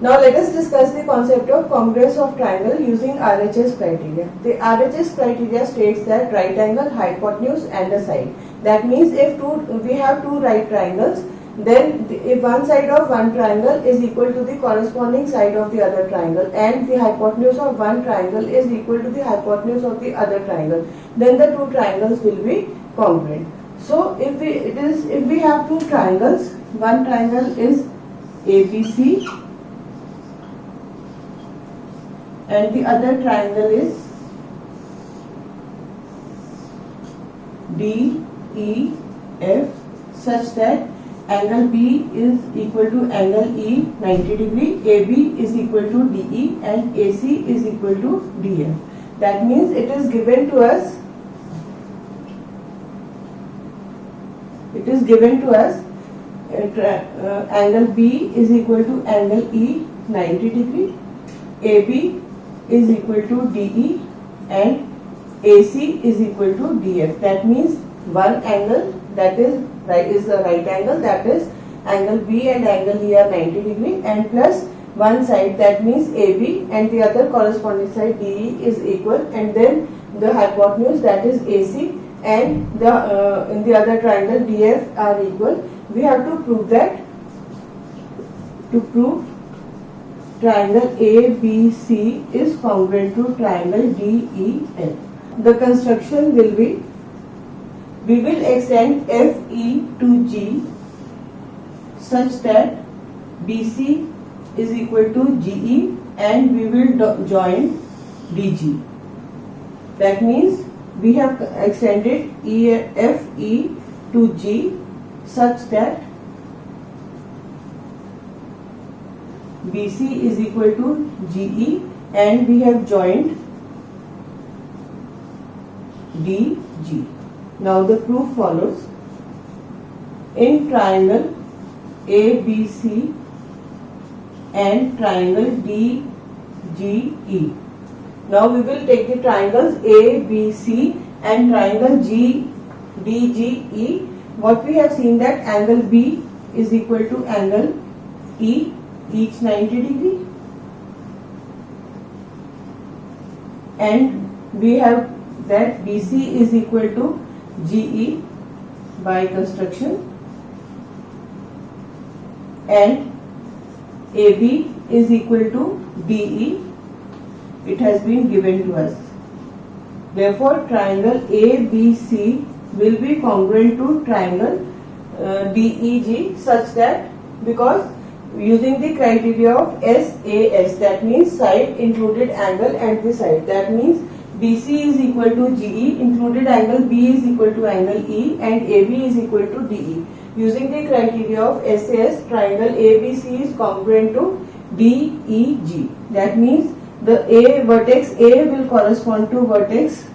Now let us discuss the concept of congruence of triangle using RHS criteria. The RHS criteria states that right angle, hypotenuse and a side. That means if we have two right triangles, then if one side of one triangle is equal to the corresponding side of the other triangle and the hypotenuse of one triangle is equal to the hypotenuse of the other triangle, then the two triangles will be congruent. So if we have two triangles, one triangle is ABC and the other triangle is DEF, such that angle B is equal to angle E 90 degree, AB is equal to DE and AC is equal to DF. That means it is given to us angle B is equal to angle E 90 degree, AB is equal to DE and AC is equal to DF. That means one angle that is the right angle, that is angle B and angle E are 90 degree, and plus one side, that means AB, and the other corresponding side DE is equal, and then the hypotenuse, that is AC, and in the other triangle DF are equal. We have to prove that. To prove triangle ABC is congruent to triangle DEF, the construction will be, we will extend FE to G such that BC is equal to GE and we will join DG. That means we have extended FE to G such that BC is equal to GE and we have joined DG. Now the proof follows. In triangle ABC and triangle DGE. Now we will take the triangles ABC and triangle DGE. What we have seen that angle B is equal to angle E, each 90 degree, and we have that BC is equal to GE by construction, and AB is equal to DE. It has been given to us. Therefore, triangle ABC will be congruent to triangle DEG such that, because using the criteria of SAS, that means side included angle and the side, that means BC is equal to GE, included angle B is equal to angle E and AB is equal to DE. Using the criteria of SAS, triangle ABC is congruent to DEG. That means the vertex A will correspond to vertex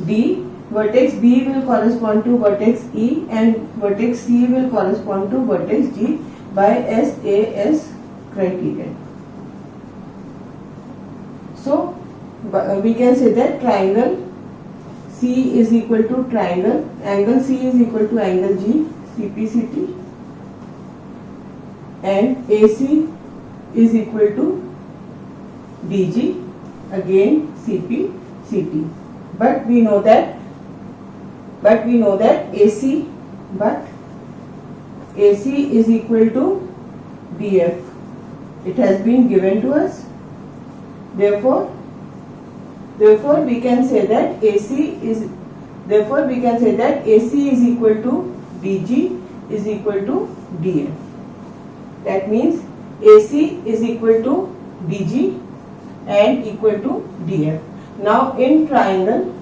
D, vertex B will correspond to vertex E and vertex C will correspond to vertex G by SAS criterion. So we can say that triangle C is equal to triangle, angle C is equal to angle G, CPCT, and AC is equal to DG, again CPCT. But we know that AC is equal to DF. It has been given to us. Therefore we can say that AC is equal to DG is equal to DF. That means AC is equal to DG and equal to DF. Now in triangle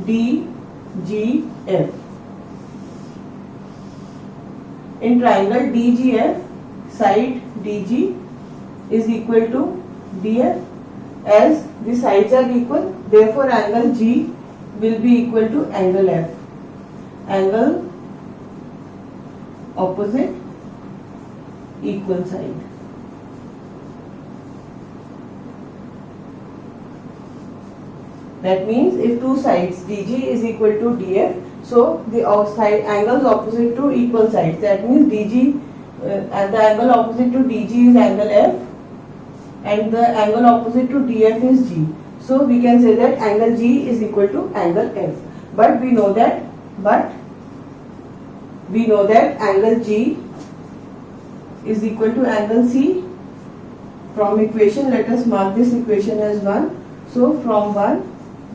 DGF, side DG is equal to DF. As the sides are equal, therefore angle G will be equal to angle F. Angle opposite equal side. That means if two sides DG is equal to DF, so the side angles opposite to equal sides. That means DG and the angle opposite to DG is angle F, and the angle opposite to DF is G. So we can say that angle G is equal to angle F. But we know that angle G is equal to angle C. From equation, let us mark this equation as 1. So from 1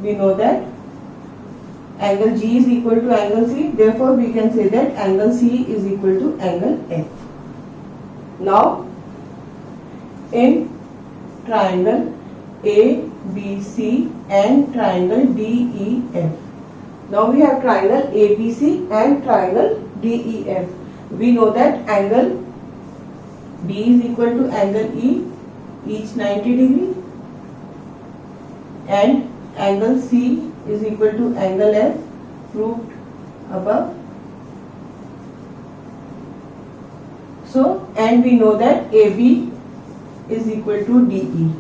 we know that angle G is equal to angle C. Therefore we can say that angle C is equal to angle F. Now in triangle ABC and triangle DEF. Now we have triangle ABC and triangle DEF. We know that angle B is equal to angle E, each 90 degree, and angle C is equal to angle F, proved above. So, and we know that AB is equal to DE.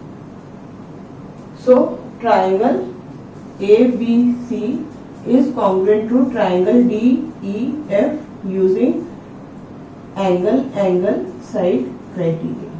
So, triangle ABC is congruent to triangle DEF using angle side criteria.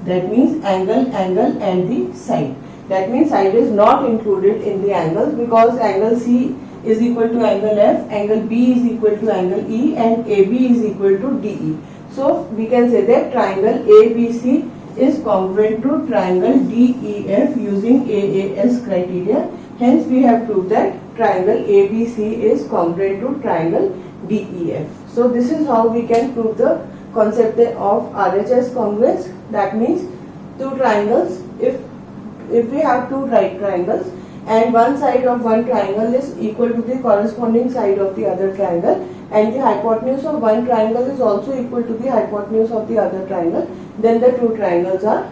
That means angle and the side. That means side is not included in the angles because angle C is equal to angle F, angle B is equal to angle E, and AB is equal to DE. So we can say that triangle ABC is congruent to triangle DEF using AAS criteria. Hence we have proved that triangle ABC is congruent to triangle DEF. So this is how we can prove the concept of RHS congruence. That means two triangles, if we have two right triangles and one side of one triangle is equal to the corresponding side of the other triangle, and the hypotenuse of one triangle is also equal to the hypotenuse of the other triangle, then the two triangles are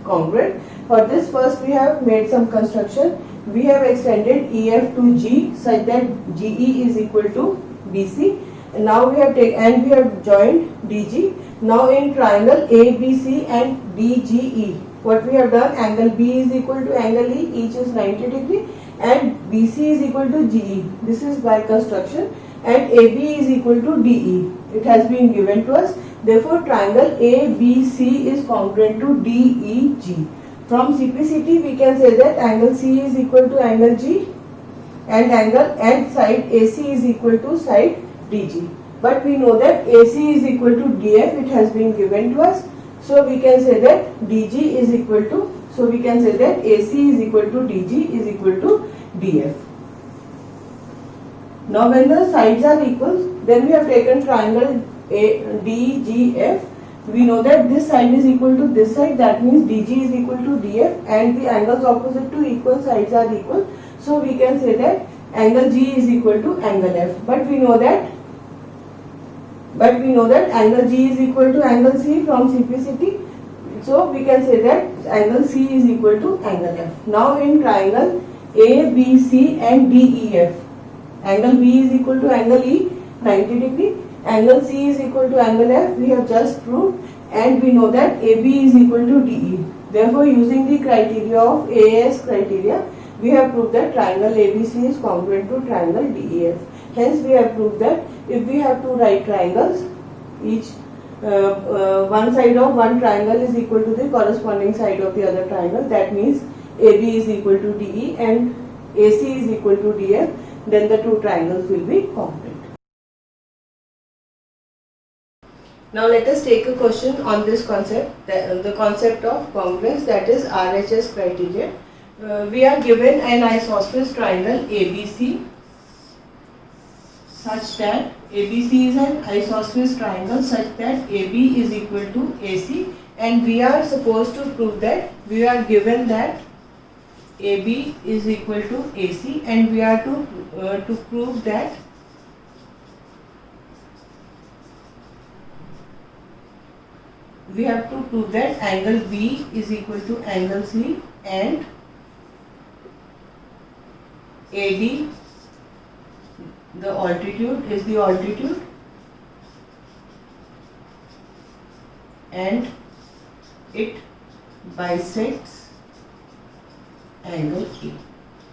congruent. For this, first we have made some construction. We have extended EF to G such that GE is equal to BC. And now we have joined DG. Now in triangle ABC and DGE, what we have done, angle B is equal to angle E, each is 90 degree, and BC is equal to GE. This is by construction, and AB is equal to DE. It has been given to us. Therefore, triangle ABC is congruent to DEG. From CPCT, we can say that angle C is equal to angle G, and side AC is equal to side DG. But we know that AC is equal to DF. It has been given to us. So we can say that DG is equal to, so we can say that AC is equal to DG is equal to DF. Now when the sides are equal, then we have taken triangle DGF. We know that this side is equal to this side, that means DG is equal to DF, and the angles opposite to equal sides are equal. So we can say that angle G is equal to angle F. But we know that angle G is equal to angle C from CPCT. So we can say that angle C is equal to angle F. Now in triangle ABC and DEF, angle B is equal to angle E, 90 degree. Angle C is equal to angle F, we have just proved, and we know that AB is equal to DE. Therefore, using the criteria of AAS criteria, we have proved that triangle ABC is congruent to triangle DEF. Hence, we have proved that if we have two right triangles, each one side of one triangle is equal to the corresponding side of the other triangle, that means AB is equal to DE and AC is equal to DF, then the two triangles will be congruent. Now let us take a question on this concept, the concept of congruence, that is RHS criteria. We are given an isosceles triangle ABC such that ABC is an isosceles triangle such that AB is equal to AC, and we are supposed to prove that, we are given that AB is equal to AC, and we are to prove that we have to prove that angle B is equal to angle C, and AD, the altitude is the altitude, and it bisects angle A.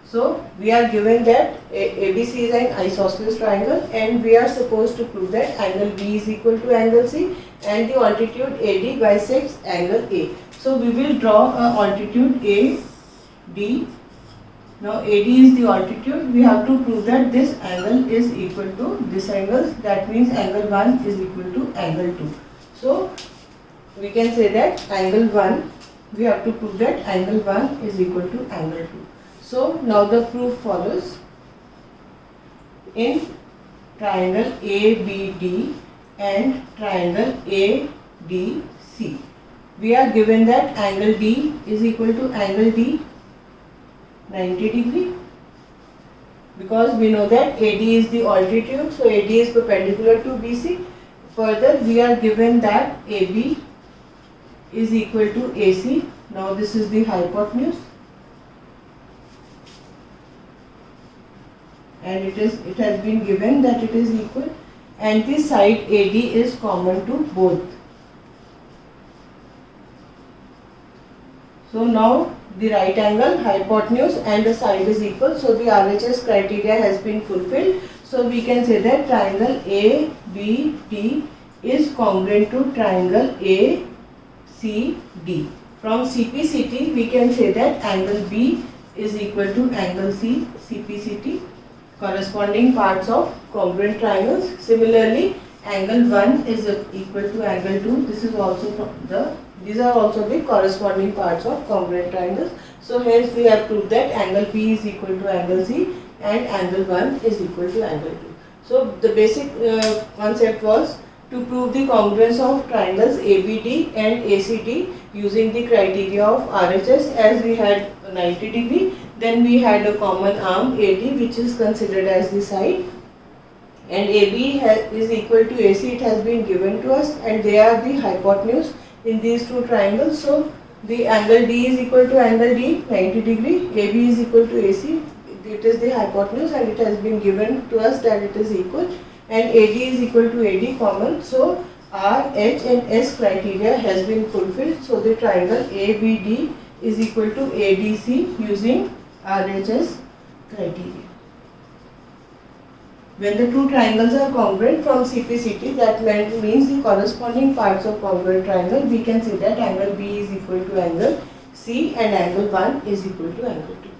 So we are given that ABC is an isosceles triangle, and we are supposed to prove that angle B is equal to angle C, and the altitude AD bisects angle A. So we will draw a altitude AD. Now AD is the altitude. We have to prove that this angle is equal to this angle. That means angle 1 is equal to angle 2. So we can say that angle 1, we have to prove that angle 1 is equal to angle 2. So now the proof follows. In triangle ABD and triangle ADC, we are given that angle D is equal to angle D 90 degree, because we know that AD is the altitude, so AD is perpendicular to BC. Further, we are given that AB is equal to AC. Now this is the hypotenuse, and it has been given that it is equal, and the side AD is common to both. So now the right angle, hypotenuse and the side is equal, so the RHS criteria has been fulfilled. So we can say that triangle ABD is congruent to triangle ACD. From CPCT we can say that angle B is equal to angle C, CPCT, corresponding parts of congruent triangles. Similarly, angle 1 is equal to angle 2. These are also the corresponding parts of congruent triangles. So hence we have proved that angle B is equal to angle C and angle 1 is equal to angle 2. So the basic concept was to prove the congruence of triangles ABD and ACD using the criteria of RHS, as we had 90 degree. Then we had a common arm AD, which is considered as the side, and AB is equal to AC. It has been given to us, and they are the hypotenuse in these two triangles. So the angle D is equal to angle D 90 degree, AB is equal to AC, it is the hypotenuse, and it has been given to us that it is equal, and AD is equal to AD common. So R, H and S criteria has been fulfilled. So the triangle ABD is equal to ADC using RHS criteria. When the two triangles are congruent from CPCT, that means the corresponding parts of congruent triangle, we can say that angle B is equal to angle C and angle 1 is equal to angle 2.